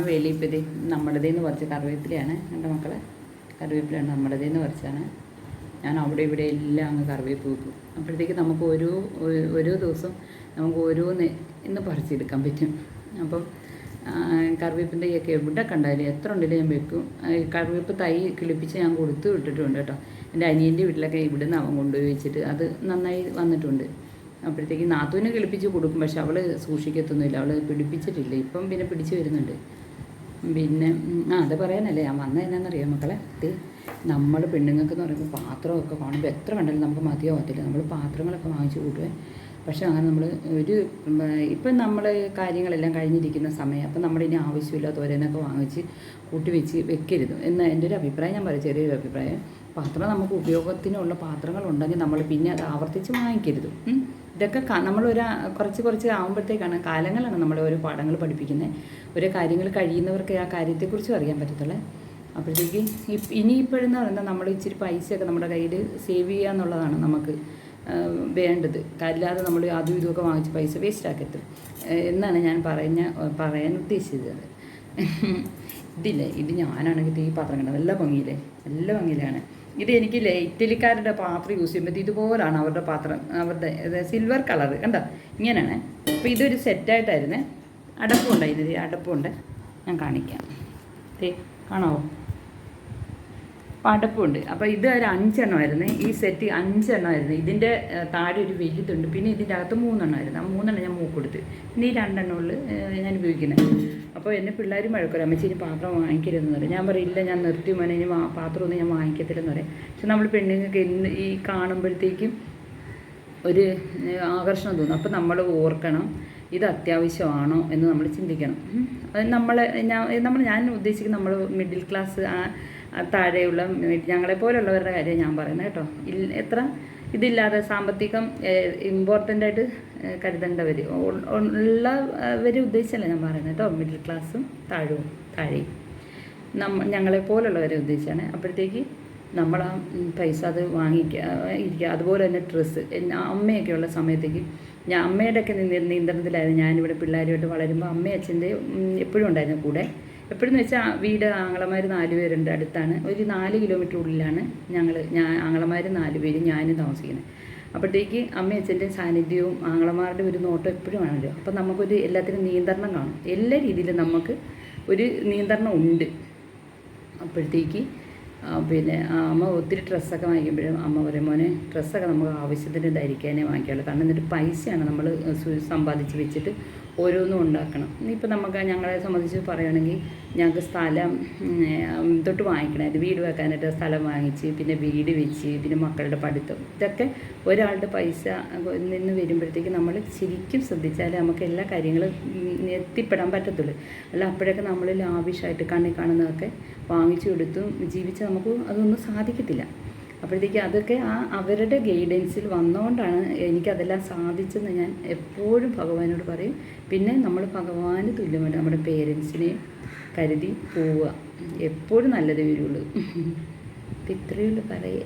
വേലിയിപ്പോൾ ഇത് നമ്മുടേതെന്ന് പറിച്ച കറിവേപ്പിലയാണ് എൻ്റെ മക്കളെ. കറിവേപ്പിലാണ് നമ്മുടേതെന്ന് പറിച്ചാണ്. ഞാൻ അവിടെ ഇവിടെ എല്ലാം അങ്ങ് കറിവേപ്പ് വെക്കും. അപ്പോഴത്തേക്ക് നമുക്ക് ഓരോ ദിവസം നമുക്ക് ഓരോന്ന് ഇന്ന് പറിച്ചെടുക്കാൻ പറ്റും. അപ്പം കറിവേപ്പിൻ്റെ ഒക്കെ എവിടെ കണ്ടാലും എത്ര ഉണ്ടെങ്കിലും ഞാൻ വെക്കും. കറിവേപ്പ് തൈ കിളിപ്പിച്ച് ഞാൻ കൊടുത്തു വിട്ടിട്ടുണ്ട് കേട്ടോ. എൻ്റെ അനിയൻ്റെ വീട്ടിലൊക്കെ ഇവിടുന്ന് അവൻ കൊണ്ടുപോയി വെച്ചിട്ട് അത് നന്നായി വന്നിട്ടുണ്ട്. അപ്പോഴത്തേക്ക് നാത്തൂനെ കിളിപ്പിച്ച് കൊടുക്കും, പക്ഷെ അവൾ സൂക്ഷിക്കത്തൊന്നുമില്ല, അവൾ പിടിപ്പിച്ചിട്ടില്ല. ഇപ്പം പിന്നെ പിടിച്ച് വരുന്നുണ്ട്. പിന്നെ അത് പറയാനല്ലേ ഞാൻ വന്നത്. എന്നാണെന്നറിയാം മക്കളെ, ഇത് നമ്മൾ പെണ്ണുങ്ങൾക്കെന്ന് പറയുമ്പോൾ പാത്രമൊക്കെ കാണുമ്പോൾ എത്ര കണ്ടാലും നമുക്ക് മതിയാവത്തില്ല. നമ്മൾ പാത്രങ്ങളൊക്കെ വാങ്ങിച്ച് കൂട്ടുവേ. പക്ഷേ അങ്ങനെ നമ്മൾ ഇപ്പം നമ്മൾ കാര്യങ്ങളെല്ലാം കഴിഞ്ഞിരിക്കുന്ന സമയം, അപ്പം നമ്മളിനി ആവശ്യമില്ലാത്ത ഓരോന്നൊക്കെ വാങ്ങിച്ച് കൂട്ടി വെക്കരുത് എന്ന് എൻ്റെ ഒരു അഭിപ്രായം. ഞാൻ പറയും, ചെറിയൊരു അഭിപ്രായം. പാത്രം നമുക്ക് ഉപയോഗത്തിനുള്ള പാത്രങ്ങളുണ്ടെങ്കിൽ നമ്മൾ പിന്നെ അത് ആവർത്തിച്ച് വാങ്ങിക്കരുത്. ഇതൊക്കെ കുറച്ച് ആകുമ്പോഴത്തേക്കാണ്, കാലങ്ങളാണ് നമ്മളെ ഓരോ പാഠങ്ങൾ പഠിപ്പിക്കുന്നത്. ഓരോ കാര്യങ്ങൾ കഴിയുന്നവർക്ക് ആ കാര്യത്തെക്കുറിച്ചും അറിയാൻ പറ്റത്തുള്ളൂ. അപ്പോഴത്തേക്ക് ഇനിയിപ്പോഴെന്ന് പറയുന്നത് നമ്മൾ ഇച്ചിരി പൈസയൊക്കെ നമ്മുടെ കയ്യിൽ സേവ് ചെയ്യുക എന്നുള്ളതാണ് നമുക്ക് വേണ്ടത്. അല്ലാതെ നമ്മൾ അതും ഇതുമൊക്കെ വാങ്ങിച്ച് പൈസ വേസ്റ്റ് ആക്കരുത് എന്നാണ് ഞാൻ പറയാൻ ഉദ്ദേശിച്ചത്. ഇത് ഞാനാണെങ്കിൽ ഈ പാത്രം കണ്ടത് നല്ല ഭംഗിയിലാണ്. ഇത് എനിക്കില്ലേ ഇറ്റലിക്കാരുടെ പാത്രം യൂസ് ചെയ്യുമ്പോൾ ഇതുപോലാണ് അവരുടെ പാത്രം, അവരുടെ സിൽവർ കളർ കണ്ടോ, ഇങ്ങനെയാണ്. അപ്പോൾ ഇതൊരു സെറ്റായിട്ടായിരുന്നേ. അടപ്പുണ്ടായിരുന്നു, അടപ്പുണ്ട്, ഞാൻ കാണിക്കാം. കാണാവോ? അപ്പോൾ അടപ്പുണ്ട്. അപ്പോൾ ഇത് ഒരു 5 എണ്ണമായിരുന്നു. ഈ സെറ്റ് 5 എണ്ണമായിരുന്നു. ഇതിൻ്റെ താഴെ ഒരു വലുതുണ്ട്, പിന്നെ ഇതിൻ്റെ അകത്ത് 3 എണ്ണമായിരുന്നു. ആ 3 എണ്ണം ഞാൻ മൂക്കെടുത്ത്, പിന്നെ ഈ 2 എണ്ണമുള്ളൂ ഞാൻ ഉപയോഗിക്കുന്നത്. അപ്പോൾ എന്നെ പിള്ളേർ മഴക്കുറ, അമ്മച്ചി ഇനി പാത്രം വാങ്ങിക്കരുതെന്ന് പറയും. ഞാൻ പറയില്ല, ഞാൻ നിർത്തി മോനെ, ഇനി പാത്രമൊന്നും ഞാൻ വാങ്ങിക്കത്തില്ലെന്ന് പറയും. പക്ഷെ നമ്മൾ പെണ്ണുങ്ങൾക്ക് ഈ കാണുമ്പോഴത്തേക്കും ഒരു ആകർഷണം തോന്നും. അപ്പോൾ നമ്മൾ ഓർക്കണം, ഇത് അത്യാവശ്യമാണോ എന്ന് നമ്മൾ ചിന്തിക്കണം. അത് ഞാൻ ഉദ്ദേശിക്കുന്നത് നമ്മൾ മിഡിൽ ക്ലാസ് താഴെയുള്ള ഞങ്ങളെപ്പോലുള്ളവരുടെ കാര്യം ഞാൻ പറയുന്നത് കേട്ടോ. എത്ര ഇതില്ലാതെ സാമ്പത്തികം ഇമ്പോർട്ടൻ്റായിട്ട് കരുതേണ്ടവർ ഉള്ളവരെ ഉദ്ദേശിച്ചല്ല ഞാൻ പറയുന്നത് കേട്ടോ. മിഡിൽ ക്ലാസ്സും താഴെയും ഞങ്ങളെപ്പോലുള്ളവരെ ഉദ്ദേശിച്ചാണ്. അപ്പോഴത്തേക്ക് നമ്മൾ ആ പൈസ അത് ഇരിക്കുക. അതുപോലെ തന്നെ ഡ്രസ്സ്. അമ്മയൊക്കെ ഉള്ള സമയത്തേക്ക് അമ്മയുടെയൊക്കെ നിയന്ത്രണത്തിലായിരുന്നു ഞാനിവിടെ പിള്ളേരുമായിട്ട് വളരുമ്പോൾ. അമ്മയും അച്ഛൻ്റെ എപ്പോഴും ഉണ്ടായിരുന്നു കൂടെ. എപ്പോഴെന്ന് വെച്ചാൽ വീട് ആങ്ങളമാർ 4 പേരുണ്ട്, അടുത്താണ്. ഒരു 4 കിലോമീറ്റർ ഉള്ളിലാണ് ആങ്ങളമാർ 4 പേരും ഞാനും താമസിക്കുന്നത്. അപ്പോഴത്തേക്ക് അമ്മയും അച്ഛൻ്റെ സാന്നിധ്യവും ആങ്ങളമാരുടെ ഒരു നോട്ടം എപ്പോഴും ആണല്ലോ. അപ്പം നമുക്കൊരു എല്ലാത്തിനും നിയന്ത്രണം കാണും. എല്ലാ രീതിയിലും നമുക്ക് ഒരു നിയന്ത്രണം ഉണ്ട്. അപ്പോഴത്തേക്ക് പിന്നെ അമ്മ ഒത്തിരി ഡ്രസ്സൊക്കെ വാങ്ങിക്കുമ്പോഴും അമ്മ പറയും, മോനെ ഡ്രസ്സൊക്കെ നമുക്ക് ആവശ്യത്തിന് ധരിക്കാനേ വാങ്ങിക്കാവുള്ളൂ. കാരണം എന്നിട്ട് പൈസയാണ് നമ്മൾ സമ്പാദിച്ച് വെച്ചിട്ട് ഓരോന്നും ഉണ്ടാക്കണം. ഇപ്പം ഞങ്ങളെ സംബന്ധിച്ച് പറയുകയാണെങ്കിൽ ഞങ്ങൾക്ക് സ്ഥലം തൊട്ട് വാങ്ങിക്കണമായിരുന്നു. വീട് വെക്കാനായിട്ട് സ്ഥലം വാങ്ങിച്ച്, പിന്നെ വീട് വെച്ച്, പിന്നെ മക്കളുടെ പഠിത്തം, ഇതൊക്കെ ഒരാളുടെ പൈസ നിന്ന് വരുമ്പോഴത്തേക്ക് നമ്മൾ ശരിക്കും ശ്രദ്ധിച്ചാൽ നമുക്ക് എല്ലാ കാര്യങ്ങളും എത്തിപ്പെടാൻ പറ്റത്തുള്ളൂ. അല്ല അപ്പോഴൊക്കെ നമ്മൾ ലാവിഷായിട്ട് കണ്ണിൽ കാണുന്നതൊക്കെ വാങ്ങിച്ചു കൊടുത്തും ജീവിച്ച് നമുക്ക് അതൊന്നും സാധിക്കത്തില്ല. അപ്പോഴത്തേക്ക് അതൊക്കെ അവരുടെ ഗൈഡൻസിൽ വന്നുകൊണ്ടാണ് എനിക്കതെല്ലാം സാധിച്ചെന്ന് ഞാൻ എപ്പോഴും ഭഗവാനോട് പറയും. പിന്നെ നമ്മൾ ഭഗവാന് തുല്യമായിട്ട് നമ്മുടെ പേരൻസിനെ കരുതി പോവുക, എപ്പോഴും നല്ലത് വരുള്ളൂ. ഇത്രയുള്ളൂ പറയേ.